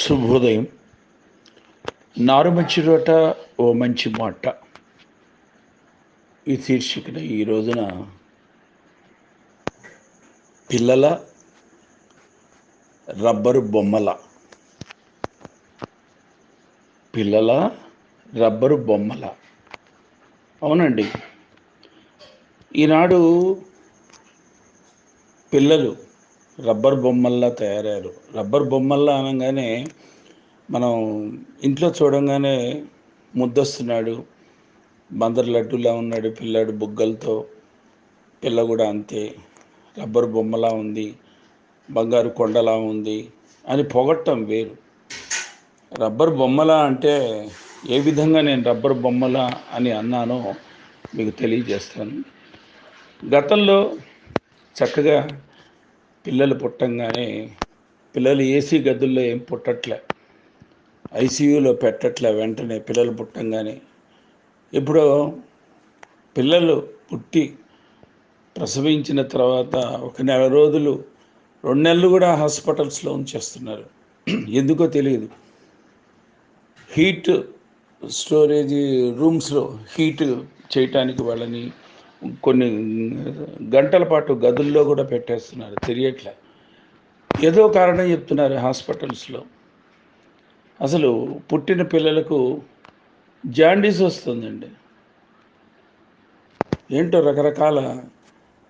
శుభోదయం. నారు మంచి రోట ఓ మంచి మాట ఈ శీర్షికన ఈ రోజున పిల్లల రబ్బరు బొమ్మల పిల్లల రబ్బరు బొమ్మల అవునండి. ఈనాడు పిల్లలు రబ్బర్ బొమ్మల్లా తయారయ్యారు. రబ్బర్ బొమ్మల్లా అనగానే మనం ఇంట్లో చూడంగానే ముద్దొస్తున్నాడు, బందర్ లడ్డులా ఉన్నాడు పిల్లాడు బుగ్గలతో. పిల్ల కూడా అంతే, రబ్బర్ బొమ్మలా ఉంది, బంగారు కొండలా ఉంది అని పొగట్టం వేరు. రబ్బర్ బొమ్మలా అంటే ఏ విధంగా నేను రబ్బర్ బొమ్మలా అని అన్నానో మీకు తెలియజేస్తాను. గతంలో చక్కగా పిల్లలు పుట్టంగానే పిల్లలు ఏసీ గదుల్లో ఏం పుట్టట్లే, ఐసీయూలో పెట్టట్లే. వెంటనే పిల్లలు పుట్టంగానే ఇప్పుడు పిల్లలు పుట్టి ప్రసవించిన తర్వాత ఒక నెల రోజులు, 2 నెలలు కూడా హాస్పిటల్స్లో ఉంచేస్తున్నారు. ఎందుకో తెలియదు. హీట్ స్టోరేజ్ రూమ్స్లో హీట్ చేయటానికి వాళ్ళని కొన్ని గంటల పాటు గదుల్లో కూడా పెట్టేస్తున్నారు. తెలియట్లే, ఏదో కారణం చెప్తున్నారు హాస్పిటల్స్లో. అసలు పుట్టిన పిల్లలకు జాండీస్ వస్తుందండి. ఏంటో రకరకాల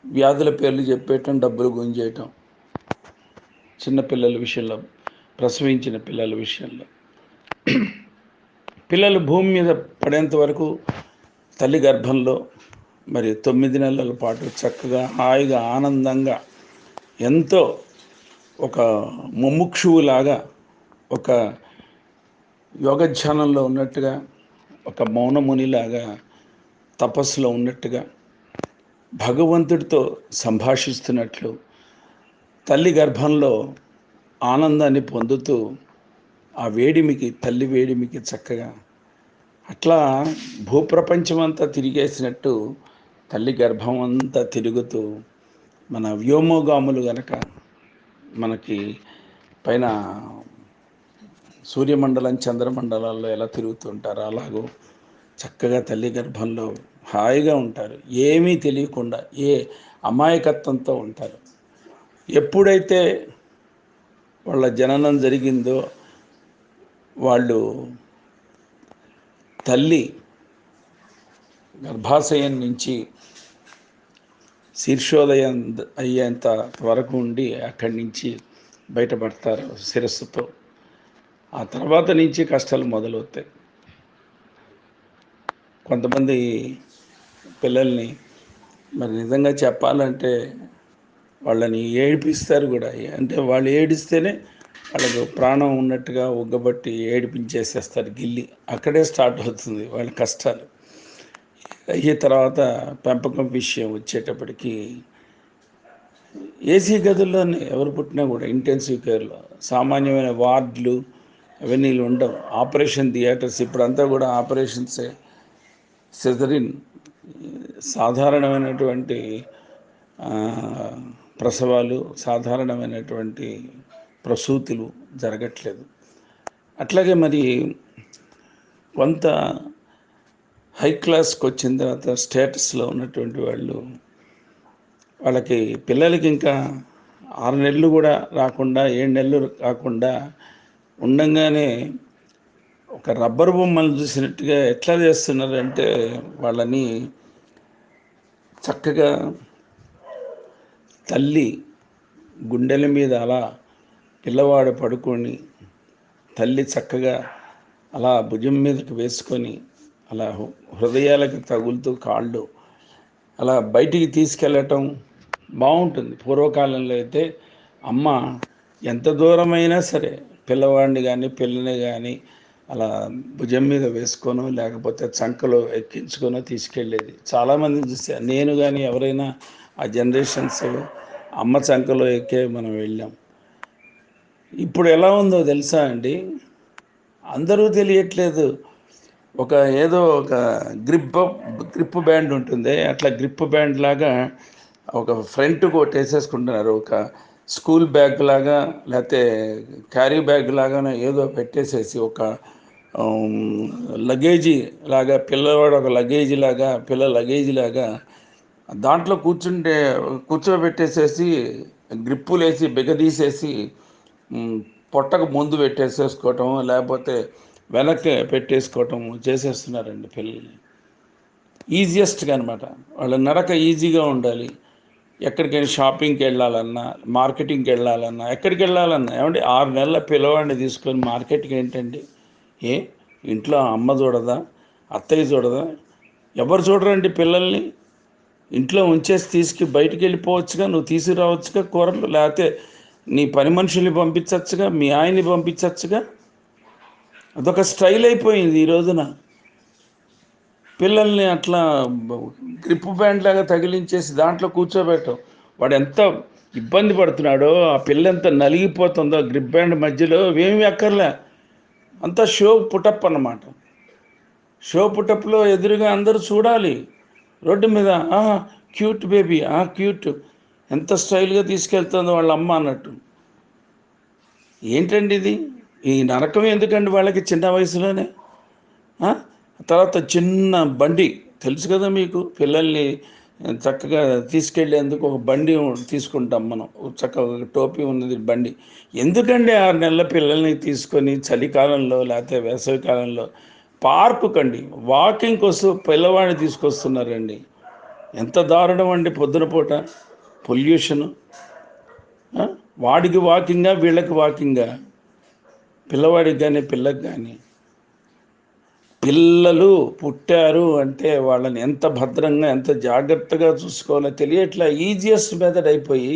వ్యాధుల పేర్లు చెప్పేయటం, డబ్బులు గుంజేయటం చిన్నపిల్లల విషయంలో, ప్రసవించిన పిల్లల విషయంలో. పిల్లలు భూమి మీద పడేంత వరకు తల్లి గర్భంలో మరి 9 నెలల పాటు చక్కగా హాయిగా ఆనందంగా ఎంతో ఒక ముముక్షువులాగా, ఒక యోగధ్యానంలో ఉన్నట్టుగా, ఒక మౌనమునిలాగా, తపస్సులో ఉన్నట్టుగా, భగవంతుడితో సంభాషిస్తున్నట్లు తల్లి గర్భంలో ఆనందాన్ని పొందుతూ ఆ వేడిమికి, తల్లి వేడిమికి చక్కగా అట్లా భూప్రపంచమంతా తిరిగేసినట్టు తల్లి గర్భం అంతా తిరుగుతూ మన వ్యోమగాములు గనక మనకి పైన సూర్యమండలం, చంద్రమండలాల్లో ఎలా తిరుగుతుంటారో అలాగూ చక్కగా తల్లి గర్భంలో హాయిగా ఉంటారు. ఏమీ తెలియకుండా ఏ అమాయకత్వంతో ఉంటారు. ఎప్పుడైతే వాళ్ళ జననం జరిగిందో వాళ్ళు తల్లి గర్భాశయం నుంచి శీర్షోదయం అయ్యేంత వరకు ఉండి అక్కడి నుంచి బయటపడతారు శిరస్సుతో. ఆ తర్వాత నుంచి కష్టాలు మొదలవుతాయి. కొంతమంది పిల్లల్ని మరి నిజంగా చెప్పాలంటే వాళ్ళని ఏడిపిస్తారు కూడా. అంటే వాళ్ళు ఏడిస్తేనే వాళ్ళకు ప్రాణం ఉన్నట్టుగా ఉగ్గబట్టి ఏడిపించేసేస్తారు గిల్లి. అక్కడే స్టార్ట్ అవుతుంది వాళ్ళ కష్టాలు. ఈ తర్వాత పెంపకం విషయం వచ్చేటప్పటికి ఏసీ గదుల్లోనే ఎవరు పుట్టినా కూడా ఇంటెన్సివ్ కేర్లో, సామాన్యమైన వార్డులు అవన్నీ ఉండవు. ఆపరేషన్ థియేటర్స్ ఇప్పుడంతా కూడా ఆపరేషన్సే. సిజరిన్ సాధారణమైనటువంటి ప్రసవాలు, సాధారణమైనటువంటి ప్రసూతులు జరగట్లేదు. అట్లాగే మరి కొంత హై క్లాస్కి వచ్చిన తర్వాత స్టేటస్లో ఉన్నటువంటి వాళ్ళకి పిల్లలకి ఇంకా 6 నెలలు కూడా రాకుండా, 7 నెలలు కాకుండా ఉండంగానే ఒక రబ్బర్ బొమ్మలు చూసినట్టుగా ఎట్లా చేస్తున్నారంటే వాళ్ళని చక్కగా తల్లి గుండెల మీద అలా పిల్లవాడు పడుకొని, తల్లి చక్కగా అలా భుజం మీదకి వేసుకొని, అలా హృదయాలకు తగులుతూ కాళ్ళు అలా బయటికి తీసుకెళ్ళటం బాగుంటుంది. పూర్వకాలంలో అయితే అమ్మ ఎంత దూరమైనా సరే పిల్లవాడిని కానీ పిల్లని కానీ అలా భుజం మీద వేసుకొనో లేకపోతే చంకలో ఎక్కించుకొనో తీసుకెళ్ళేది. చాలామందిని చూసాను నేను, కానీ ఎవరైనా ఆ జనరేషన్స్ అమ్మ చంకలో ఎక్కే మనం వెళ్ళాం. ఇప్పుడు ఎలా ఉందో తెలుసా అండి? అందరూ తెలియట్లేదు. ఏదో ఒక గ్రిప్ బ్యాండ్ ఉంటుంది, అట్లా గ్రిప్ బ్యాండ్ లాగా ఒక ఫ్రంట్ కోట్ వేసేసుకుంటున్నారు. ఒక స్కూల్ బ్యాగ్ లాగా లేకపోతే క్యారీ బ్యాగ్ లాగానో ఏదో పెట్టేసేసి ఒక లగేజీ లాగా, పిల్లవాడు ఒక లగేజీ లాగా, పిల్ల లగేజీ లాగా దాంట్లో కూర్చోబెట్టేసేసి గ్రిప్పులేసి బిగదీసేసి పొట్టకు ముందు పెట్టేసేసుకోవటం, లేకపోతే వెనక్కి పెట్టేసుకోవటం చేసేస్తున్నారండి పిల్లల్ని. ఈజియెస్ట్గా అనమాట. వాళ్ళ నడక ఈజీగా ఉండాలి. ఎక్కడికైనా షాపింగ్కి వెళ్ళాలన్నా, మార్కెటింగ్కి వెళ్ళాలన్నా, ఎక్కడికి వెళ్ళాలన్నా, ఏమంటే 6 నెలల పిల్లవాడిని తీసుకొని మార్కెట్కి ఏంటండి? ఏ ఇంట్లో అమ్మ చూడదా, అత్తయ్య చూడదా, ఎవరు చూడరండి పిల్లల్ని? ఇంట్లో ఉంచేసి బయటికి వెళ్ళిపోవచ్చుగా, నువ్వు తీసుకురావచ్చుగా కూరలు, లేకపోతే నీ పని మనుషుల్ని పంపించచ్చుగా, మీ ఆయన్ని పంపించచ్చుగా. అదొక స్టైల్ అయిపోయింది ఈ రోజున. పిల్లల్ని అట్లా గ్రిప్ బ్యాండ్ లాగా తగిలించేసి దాంట్లో కూర్చోబెట్టం. వాడు ఎంత ఇబ్బంది పడుతున్నాడో, ఆ పిల్ల ఎంత నలిగిపోతుందో గ్రిప్ బ్యాండ్ మధ్యలో, ఏమీ అక్కర్లే. అంతా షో పుటప్ అన్నమాట. షో పుటప్లో ఎదురుగా అందరూ చూడాలి. రోడ్డు మీద క్యూట్ బేబీ, క్యూట్, ఎంత స్టైల్గా తీసుకెళ్తుందో వాళ్ళ అమ్మ అన్నట్టు. ఏంటండి ఇది? ఈ నరకం ఎందుకండి వాళ్ళకి చిన్న వయసులోనే? తర్వాత చిన్న బండి, తెలుసు కదా మీకు, పిల్లల్ని చక్కగా తీసుకెళ్ళేందుకు ఒక బండి తీసుకుంటాం మనం, చక్కగా టోపీ ఉన్నది బండి. ఎందుకండి 6 నెలల పిల్లల్ని తీసుకొని చలికాలంలో లేకపోతే వేసవికాలంలో పార్కు కండి, వాకింగ్ కోసం పిల్లవాడిని తీసుకొస్తున్నారండి? ఎంత దారుణం అండి! పొద్దున పూట పొల్యూషను. వాడికి వాకింగా, వీళ్ళకి వాకింగా? పిల్లవాడికి కానీ పిల్లకి కానీ. పిల్లలు పుట్టారు అంటే వాళ్ళని ఎంత భద్రంగా, ఎంత జాగ్రత్తగా చూసుకోవాలో తెలియట్లా. ఈజియెస్ట్ మెథడ్ అయిపోయి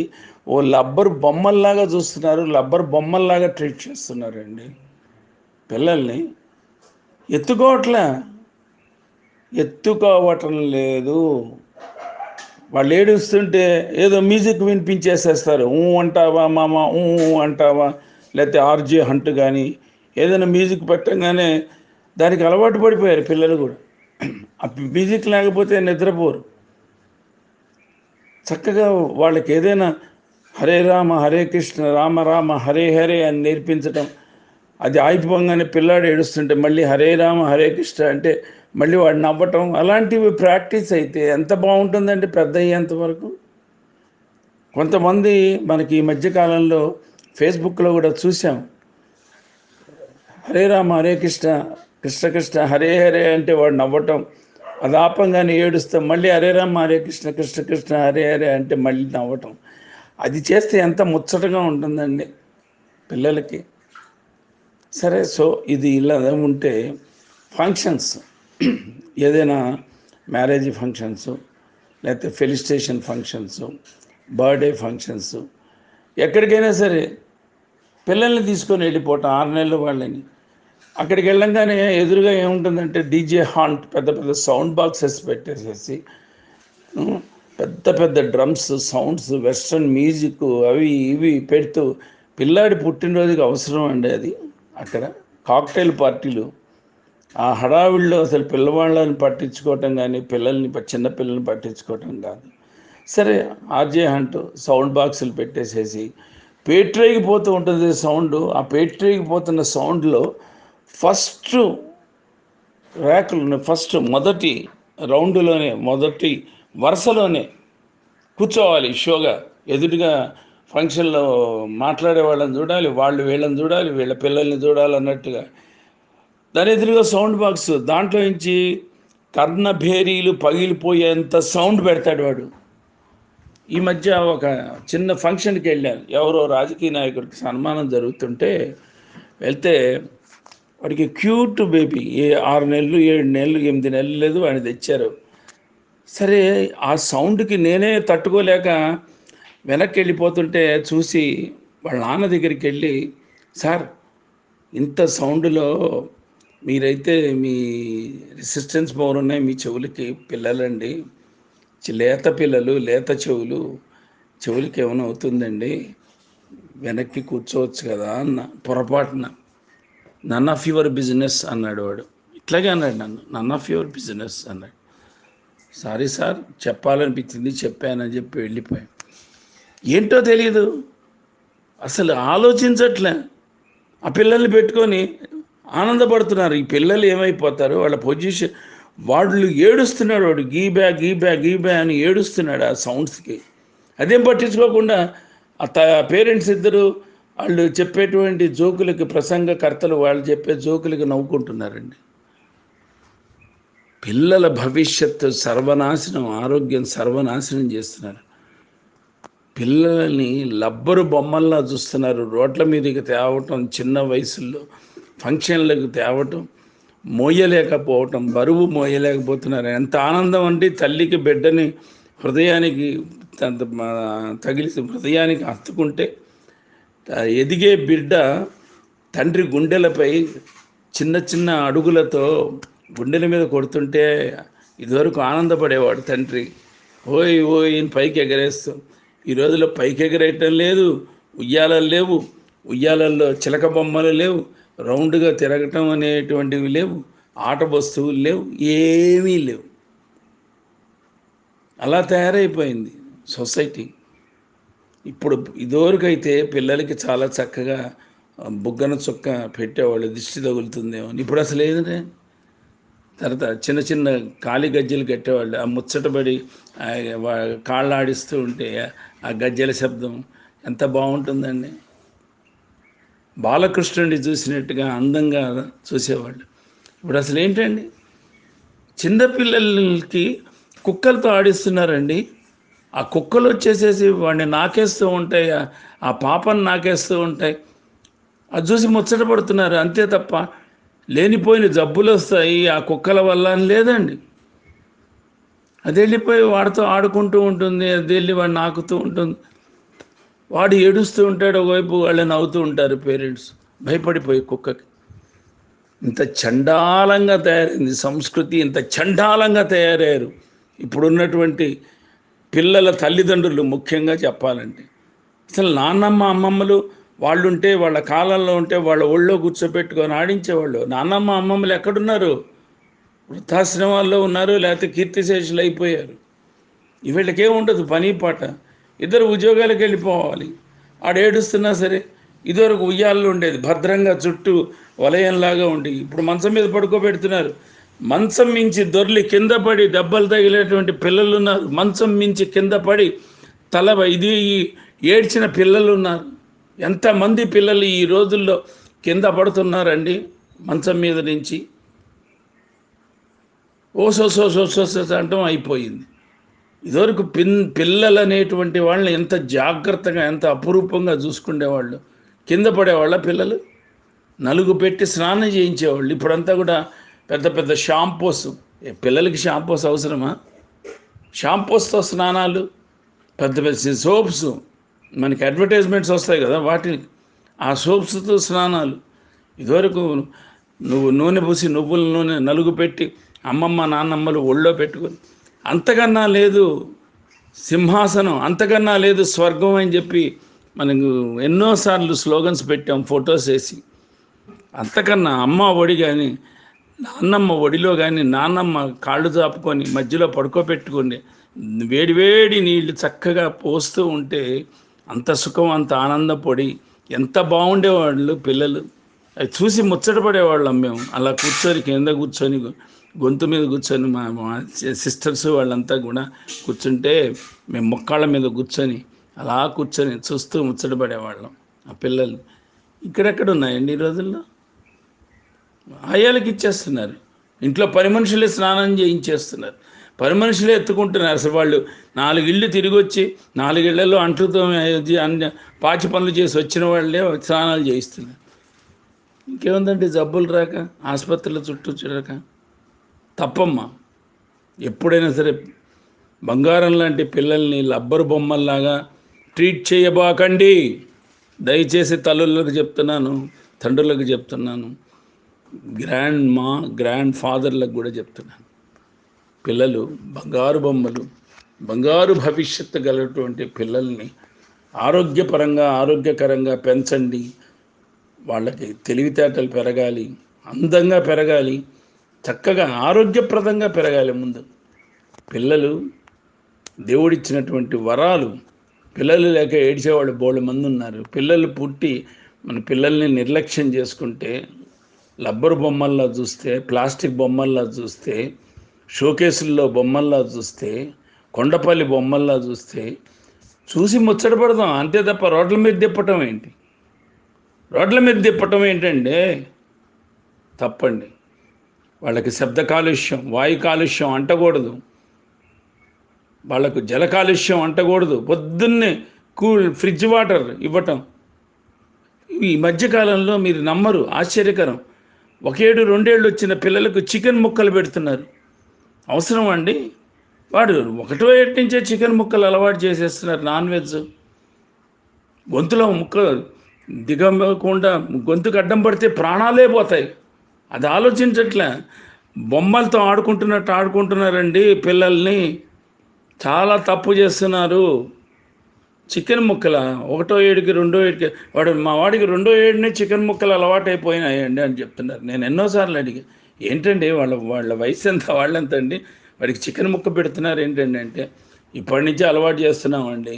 ఓ లబ్బర్ బొమ్మల్లాగా చూస్తున్నారు, లబ్బర్ బొమ్మల్లాగా ట్రీట్ చేస్తున్నారండి పిల్లల్ని. ఎత్తుకోవటం లేదు. వాళ్ళు ఏడుస్తుంటే ఏదో మ్యూజిక్ వినిపించేసేస్తారు. అంటావా మామ, అంటావా, లేకపోతే ఆర్జే హంట్ కానీ ఏదైనా మ్యూజిక్ పెట్టంగానే దానికి అలవాటు పడిపోయారు పిల్లలు కూడా. ఆ మ్యూజిక్ లేకపోతే నిద్రపోరు. చక్కగా వాళ్ళకి ఏదైనా హరే రామ హరే కృష్ణ రామ రామ హరే హరే అని నేర్పించటం, అది ఆగిపోగానే పిల్లాడు ఏడుస్తుంటే మళ్ళీ హరే రామ హరే కృష్ణ అంటే మళ్ళీ వాడు నవ్వటం, అలాంటివి ప్రాక్టీస్ అయితే ఎంత బాగుంటుందండి పెద్ద అయ్యేంత వరకు. కొంతమంది మనకి ఈ మధ్యకాలంలో ఫేస్బుక్లో కూడా చూసాం, హరే రామ హరే కృష్ణ కృష్ణ కృష్ణ హరే హరే అంటే వాడు నవ్వటం, అది ఆపంగానే ఏడుస్తాం, మళ్ళీ హరే రామ హరే కృష్ణ కృష్ణ కృష్ణ హరే హరే అంటే మళ్ళీ నవ్వటం. అది చేస్తే ఎంత ముచ్చటగా ఉంటుందండి పిల్లలకి. సరే, సో ఇది ఇలా ఉంటే ఫంక్షన్స్, ఏదైనా మ్యారేజ్ ఫంక్షన్స్, లేకపోతే ఫెలిస్టేషన్ ఫంక్షన్స్, బర్త్డే ఫంక్షన్స్, ఎక్కడికైనా సరే పిల్లల్ని తీసుకొని వెళ్ళిపోవటం 6 నెలల వాళ్ళని. అక్కడికి వెళ్ళంగానే ఎదురుగా ఏముంటుందంటే డీజే హాంట్, పెద్ద పెద్ద సౌండ్ బాక్సెస్ పెట్టేసేసి పెద్ద పెద్ద డ్రమ్స్ సౌండ్స్, వెస్ట్రన్ మ్యూజిక్, అవి ఇవి పెడుతూ, పిల్లాడి పుట్టినరోజుకి అవసరం అండి అది? అక్కడ కాక్టైల్ పార్టీలు, ఆ హడావిడిలో అసలు పిల్లవాళ్ళని పట్టించుకోవటం కానీ, చిన్నపిల్లల్ని పట్టించుకోవటం కాదు. సరే, ఆర్జే హంట్ సౌండ్ బాక్సులు పెట్టేసేసి పేట్రేగిపోతూ ఉంటుంది సౌండ్. ఆ పేట్రేగిపోతున్న సౌండ్లో ఫస్ట్ మొదటి రౌండ్లోనే, మొదటి వరుసలోనే కూర్చోవాలి షోగా. ఎదుటిగా ఫంక్షన్లో మాట్లాడే వాళ్ళని చూడాలి, వాళ్ళు వీళ్ళని చూడాలి, వీళ్ళ పిల్లల్ని చూడాలన్నట్టుగా. దాని ఎదురుగా సౌండ్ బాక్స్, దాంట్లో నుంచి కర్ణభేరీలు పగిలిపోయేంత సౌండ్ పెడతాడు వాడు. ఈ మధ్య ఒక చిన్న ఫంక్షన్కి వెళ్ళాను, ఎవరో రాజకీయ నాయకుడికి సన్మానం జరుగుతుంటే వెళ్తే, వాడికి క్యూట్ బేబీ, 6 నెలలు 7 నెలలు 8 నెలలు లేదు, వాడిని తెచ్చారు. సరే, ఆ సౌండ్కి నేనే తట్టుకోలేక వెనక్కి వెళ్ళిపోతుంటే చూసి వాళ్ళ నాన్న దగ్గరికి వెళ్ళి, సార్ ఇంత సౌండ్లో మీరైతే మీ రెసిస్టెన్స్ పవర్ ఉన్నాయి మీ చెవులకి, పిల్లలండి, లేత పిల్లలు, లేత చెవులకి ఏమైనా అవుతుందండి, వెనక్కి కూర్చోవచ్చు కదా అన్న. పొరపాటున నన్ ఆఫ్ యువర్ బిజినెస్ అన్నాడు వాడు. ఇట్లాగే అన్నాడు నన్ను, నన్ ఆఫ్ యువర్ బిజినెస్ అన్నాడు. సారీ సార్, చెప్పాలనిపించింది చెప్పానని చెప్పి వెళ్ళిపోయాను. ఏంటో తెలియదు, అసలు ఆలోచించట్లే. ఆ పిల్లల్ని పెట్టుకొని ఆనందపడుతున్నారు. ఈ పిల్లలు ఏమైపోతారు, వాళ్ళ పొజిషన్, వాళ్ళు ఏడుస్తున్నాడు, వాడు గీ బ్యా గీ బ్యా గీ బ్యా అని ఏడుస్తున్నాడు ఆ సౌండ్స్కి. అదేం పట్టించుకోకుండా ఆ పేరెంట్స్ ఇద్దరు వాళ్ళు చెప్పేటువంటి జోకులకి, ప్రసంగకర్తలు వాళ్ళు చెప్పే జోకులకి నవ్వుకుంటున్నారండి. పిల్లల భవిష్యత్తు సర్వనాశనం, ఆరోగ్యం సర్వనాశనం చేస్తున్నారు. పిల్లల్ని లబ్బరు బొమ్మల్లా చూస్తున్నారు. రోడ్ల మీదకి తేవటం, చిన్న వయసుల్లో ఫంక్షన్లకు తేవటం, మోయలేకపోవటం, బరువు మోయలేకపోతున్నారు. ఎంత ఆనందం అంటే తల్లికి బిడ్డని హృదయానికి తగిలి హృదయానికి హత్తుకుంటే ఎదిగే బిడ్డ తండ్రి గుండెలపై చిన్న చిన్న అడుగులతో గుండెల మీద కొడుతుంటే ఇదివరకు ఆనందపడేవాడు తండ్రి. ఓయ్ ఓయ్ పైకి ఎగరేస్తూ. ఈ రోజుల్లో పైకి ఎగరేయటం లేదు, ఉయ్యాలలు లేవు, ఉయ్యాలల్లో చిలక బొమ్మలు లేవు, రౌండ్గా తిరగటం అనేటువంటివి లేవు, ఆట వస్తువులు లేవు, ఏమీ లేవు. అలా తయారైపోయింది సొసైటీ. ఇప్పుడు ఇదివరకైతే పిల్లలకి చాలా చక్కగా బుగ్గన చుక్క పెట్టేవాళ్ళు, దిష్టి తగులుతుందేమో. ఇప్పుడు అసలు ఏదంటే తర్వాత చిన్న చిన్న కాలి గజ్జెలు కట్టేవాళ్ళు. ఆ ముచ్చటపడి కాళ్ళు ఆడిస్తూ ఉంటే ఆ గజ్జెల శబ్దం ఎంత బాగుంటుందండి. బాలకృష్ణుడిని చూసినట్టుగా అందంగా చూసేవాళ్ళు. ఇప్పుడు అసలు ఏంటండి, చిన్నపిల్లలకి కుక్కలతో ఆడిస్తున్నారండి. ఆ కుక్కలు వచ్చేసేసి వాడిని నాకేస్తూ ఉంటాయి, ఆ పాపను నాకేస్తూ ఉంటాయి. అది చూసి ముచ్చట పడుతున్నారు అంతే తప్ప లేనిపోయిన జబ్బులు వస్తాయి ఆ కుక్కల వల్ల అని లేదండి. అది వెళ్ళిపోయి వాడితో ఆడుకుంటూ ఉంటుంది, అది వెళ్ళి వాడు నాకుతూ ఉంటుంది, వాడు ఏడుస్తూ ఉంటాడు, ఒకవైపు వాళ్ళు నవ్వుతూ ఉంటారు పేరెంట్స్ భయపడిపోయి కుక్కకి. ఇంత చండాలంగా తయారైంది సంస్కృతి, ఇంత చండాలంగా తయారయ్యారు ఇప్పుడున్నటువంటి పిల్లల తల్లిదండ్రులు. ముఖ్యంగా చెప్పాలంటే అసలు నాన్నమ్మ అమ్మమ్మలు వాళ్ళు ఉంటే, వాళ్ళ కాలంలో ఉంటే వాళ్ళ ఒళ్ళో కూర్చోబెట్టుకొని ఆడించేవాళ్ళు. నాన్నమ్మ అమ్మమ్మలు ఎక్కడున్నారు? వృద్ధాశ్రమాల్లో ఉన్నారు, లేకపోతే కీర్తిశేషులు అయిపోయారు. వీళ్ళకేముండదు పని పాట, ఇద్దరు ఉద్యోగాలకు వెళ్ళిపోవాలి. ఆడు ఏడుస్తున్నా సరే. ఇదివరకు ఉయ్యాల్లో ఉండేది భద్రంగా చుట్టూ వలయంలాగా ఉండి, ఇప్పుడు మంచం మీద పడుకోబెడుతున్నారు. మంచం మించి దొర్లి కింద పడి దెబ్బలు తగిలేటువంటి పిల్లలు ఉన్నారు. మంచం మించి కింద పడి తల ఇది ఏడ్చిన పిల్లలు ఉన్నారు. ఎంతమంది పిల్లలు ఈ రోజుల్లో కింద పడుతున్నారండి మంచం మీద నుంచి. ఓసోసోసోసోసో అంటం అయిపోయింది. ఇదివరకు పిల్లలు అనేటువంటి వాళ్ళని ఎంత జాగ్రత్తగా, ఎంత అపురూపంగా చూసుకునేవాళ్ళు. కింద పడేవాళ్ళ పిల్లలు నలుగు పెట్టి స్నానం చేయించేవాళ్ళు. ఇప్పుడంతా కూడా పెద్ద పెద్ద షాంపూస్. పిల్లలకి షాంపూస్ అవసరమా? షాంపూస్తో స్నానాలు, పెద్ద పెద్ద సోప్స్, మనకి అడ్వర్టైజ్మెంట్స్ వస్తాయి కదా వాటిని, ఆ సోప్స్తో స్నానాలు. ఇదివరకు నువ్వు నూనె పూసి, నువ్వుల నూనె నలుగు పెట్టి అమ్మమ్మ నాన్నమ్మలు ఒళ్ళో పెట్టుకొని, అంతకన్నా లేదు సింహాసనం, అంతకన్నా లేదు స్వర్గం అని చెప్పి మనకు ఎన్నోసార్లు స్లోగన్స్ పెట్టాం ఫొటోస్ వేసి. అంతకన్నా అమ్మ ఒడి కానీ, నాన్నమ్మ ఒడిలో కానీ, నాన్నమ్మ కాళ్ళు చాపుకొని మధ్యలో పడుకోబెట్టుకొని వేడివేడి నీళ్ళు చక్కగా పోస్తూ ఉంటే అంత సుఖం, అంత ఆనందపడి ఎంత బాగుండేవాళ్ళు పిల్లలు. అవి చూసి ముచ్చటపడేవాళ్ళం మేము. అలా కూర్చొని కింద కూర్చొని గొంతు మీద కూర్చొని మా సిస్టర్స్ వాళ్ళంతా కూడా కూర్చుంటే మేము మొక్కాళ్ళ మీద కూర్చొని అలా కూర్చొని చూస్తూ ముచ్చటపడేవాళ్ళం. ఆ పిల్లలు ఇక్కడెక్కడ ఉన్నాయండి ఈ రోజుల్లో? ఆయాలకి ఇచ్చేస్తున్నారు. ఇంట్లో పని మనుషులే స్నానం చేయించేస్తున్నారు, పని మనుషులే ఎత్తుకుంటున్నారు. అసలు వాళ్ళు 4 ఇళ్ళు తిరిగి వచ్చి 4 ఇళ్లలో అంట్లతో పాచి పనులు చేసి వచ్చిన వాళ్ళే స్నానాలు చేయిస్తున్నారు. ఇంకేముందంటే జబ్బులు రాక, ఆసుపత్రుల చుట్టూ చూడక తప్పమ్మా. ఎప్పుడైనా సరే బంగారం లాంటి పిల్లల్ని లబ్బరు బొమ్మల్లాగా ట్రీట్ చేయబాకండి. దయచేసి తల్లులకు చెప్తున్నాను, తండ్రులకు చెప్తున్నాను, గ్రాండ్ ఫాదర్లకు కూడా చెప్తున్నాను. పిల్లలు బంగారు బొమ్మలు, బంగారు భవిష్యత్తు కలిగినటువంటి పిల్లల్ని ఆరోగ్యకరంగా పెంచండి. వాళ్ళకి తెలివితేటలు పెరగాలి, అందంగా పెరగాలి, చక్కగా ఆరోగ్యప్రదంగా పెరగాలి. ముందు పిల్లలు దేవుడిచ్చినటువంటి వరాలు. పిల్లలు లేక ఏడ్చేవాళ్ళు బోళ్ళు మంది ఉన్నారు. పిల్లలు పుట్టి మన పిల్లల్ని నిర్లక్ష్యం చేసుకుంటే, రబ్బరు బొమ్మల్లా చూస్తే, ప్లాస్టిక్ బొమ్మల్లా చూస్తే, షోకేసుల్లో బొమ్మల్లా చూస్తే, కొండపల్లి బొమ్మల్లా చూస్తే చూసి ముచ్చటపడదాం అంతే తప్ప రోడ్ల మీద తిప్పటం ఏంటి? రోడ్ల మీద తిప్పటం ఏంటంటే తప్పండి. వాళ్ళకి శబ్ద కాలుష్యం, వాయు కాలుష్యం అంటకూడదు, వాళ్ళకు జల కాలుష్యం అంటకూడదు. పొద్దున్నే ఫ్రిడ్జ్ వాటర్ ఇవ్వటం. ఈ మధ్యకాలంలో మీరు నమ్మరు, ఆశ్చర్యకరం, 1 ఏడు 2 ఏళ్ళు వచ్చిన పిల్లలకు చికెన్ ముక్కలు పెడుతున్నారు. అవసరం అండి? వాడు 1వ ఏటి నుంచే చికెన్ ముక్కలు అలవాటు చేసేస్తున్నారు. నాన్ వెజ్ గొంతులో ముక్క దిగకుండా గొంతుకు అడ్డం పడితే ప్రాణాలే పోతాయి. అది ఆలోచించట్లే. బొమ్మలతో ఆడుకుంటున్నట్టు ఆడుకుంటున్నారండి పిల్లల్ని. చాలా తప్పు చేస్తున్నారు. చికెన్ ముక్కల 1వ ఏడుకి 2వ ఏడుకి మా వాడికి 2వ ఏడునే చికెన్ ముక్కలు అలవాటు అయిపోయినాయండి అని చెప్తున్నారు. నేను ఎన్నోసార్లు అడిగి, ఏంటండి వాళ్ళ వయసు ఎంత, వాళ్ళెంత అండి, వాడికి చికెన్ ముక్క పెడుతున్నారు ఏంటండి అంటే, ఇప్పటి నుంచే అలవాటు చేస్తున్నామండి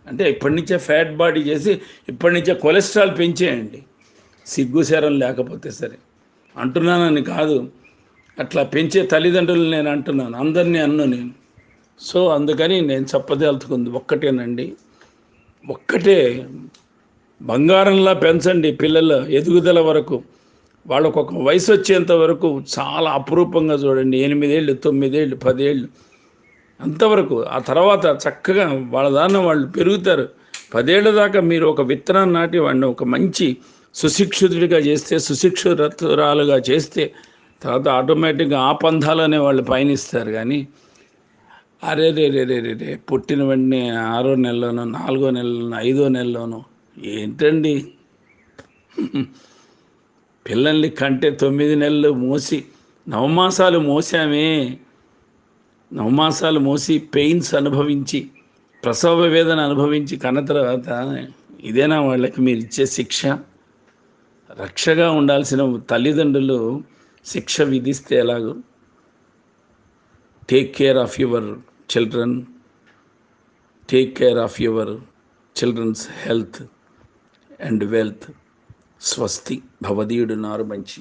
అంటే ఇప్పటి నుంచే ఫ్యాట్ బాడీ చేసి ఇప్పటి నుంచే కొలెస్ట్రాల్ పెంచేయండి. సిగ్గుశరం లేకపోతే సరే. అంటున్నానని కాదు, అట్లా పెంచే తల్లిదండ్రులు నేను అంటున్నాను, అందరినీ అన్ను నేను. సో అందుకని నేను చెప్పదలుచుకుంది ఒక్కటేనండి, ఒక్కటే, బంగారంలా పెంచండి పిల్లల ఎదుగుదల వరకు. వాళ్ళకు ఒక వయసు వచ్చేంత వరకు చాలా అపురూపంగా చూడండి. 8 ఏళ్ళు 9 ఏళ్ళు 10 ఏళ్ళు అంతవరకు. ఆ తర్వాత చక్కగా వాళ్ళ దాన్ని వాళ్ళు పెరుగుతారు. 10 ఏళ్ళ దాకా మీరు ఒక విత్తనాన్ని నాటి వాడిని ఒక మంచి సుశిక్షితుడిగా చేస్తే, సుశిక్షితురాలుగా చేస్తే, తర్వాత ఆటోమేటిక్గా ఆ పంధాలనే వాళ్ళు పయనిస్తారు. కానీ అరే రే రే రే రే రే పుట్టిన వెంటనే 6వ నెలలోనో 4వ నెలలోనో 5వ నెలలోనో ఏంటండి, పిల్లల్ని కంటే 9 నెలలు మోసి, నవమాసాలు మోసామే, నవమాసాలు మోసి పెయిన్స్ అనుభవించి, ప్రసవ వేదన అనుభవించి కన్న తర్వాత ఇదేనా వాళ్ళకి మీరు ఇచ్చే శిక్ష? రక్షగా ఉండాల్సిన తల్లిదండ్రులు శిక్ష విధిస్తే ఎలాగో? Take care of your children, take care of your children's health and wealth. స్వస్తి. భవదీయుడు నారు మంచి.